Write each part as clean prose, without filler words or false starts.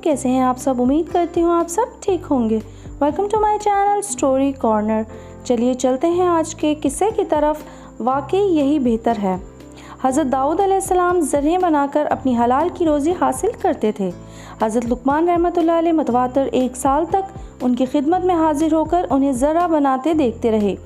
कैसे हैं आप सब। उम्मीद करती हूँ आप सब ठीक होंगे। Welcome to my channel story corner. चलिए चलते हैं आज के किस्से की तरफ। वाकई यही बेहतर है। हज़रत दाऊद अलैहिस्सलाम ज़र्रें बनाकर अपनी हलाल की रोज़ी हासिल करते थे। हज़रत लुक़मान रहमतुल्लाह अलैह मतवातर 1 साल तक उनकी खिदमत में हाजिर होकर उन्हें ज़र्रा बनाते देखते रहे।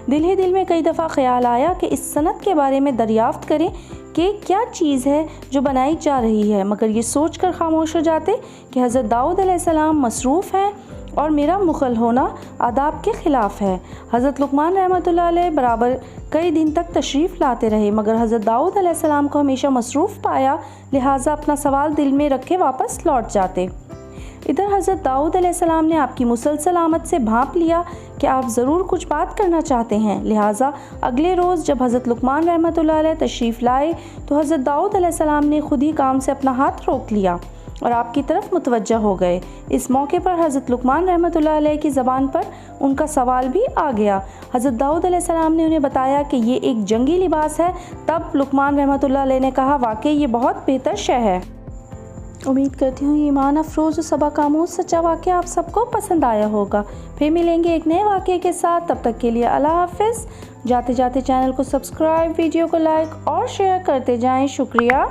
दिल ही दिल में कई दफ़ा ख्याल आया कि इस सनत के बारे में दरियाफ़्त करें कि क्या चीज़ है जो बनाई जा रही है, मगर ये सोच कर खामोश हो जाते कि हज़रत दाऊद अलैहिस्सलाम मसरूफ़ हैं और मेरा मुग़ल होना आदाब के ख़िलाफ़ है। हज़रत लुक़मान रहमतुल्लाह अलैह बराबर कई दिन तक तशरीफ़ लाते रहे, मगर हज़रत दाऊद अलैहिस्सलाम को हमेशा मसरूफ़ पाया, लिहाजा अपना सवाल दिल में रखे वापस लौट जाते। इधर हज़रत दाऊद अलैहिस्सलाम ने आपकी मुसलसल आमद से भांप लिया कि आप ज़रूर कुछ बात करना चाहते हैं। लिहाजा अगले रोज़ जब हज़रत लुक़मान रहमतुल्लाह अलैह तशरीफ़ लाए तो हज़रत दाऊद अलैहिस्सलाम ने खुद ही काम से अपना हाथ रोक लिया और आपकी तरफ मुतवज्जह हो गए। इस मौके पर हज़रत लुक़मान रहमतुल्लाह अलैह की ज़बान पर उनका सवाल भी आ गया। हज़रत दाऊद अलैहिस्सलाम ने उन्हें बताया कि ये एक जंगी लिबास है। तब लुक़मान रहमतुल्लाह अलैह ने कहा, वाकई ये बहुत बेहतर शय है। उम्मीद करती हूँ ईमान अफरोज़ और सबक आमूज़ सच्चा वाक़या आप सबको पसंद आया होगा। फिर मिलेंगे एक नए वाक़ये के साथ। तब तक के लिए अल्लाह हाफ़िज़। जाते जाते चैनल को सब्सक्राइब, वीडियो को लाइक और शेयर करते जाएं। शुक्रिया।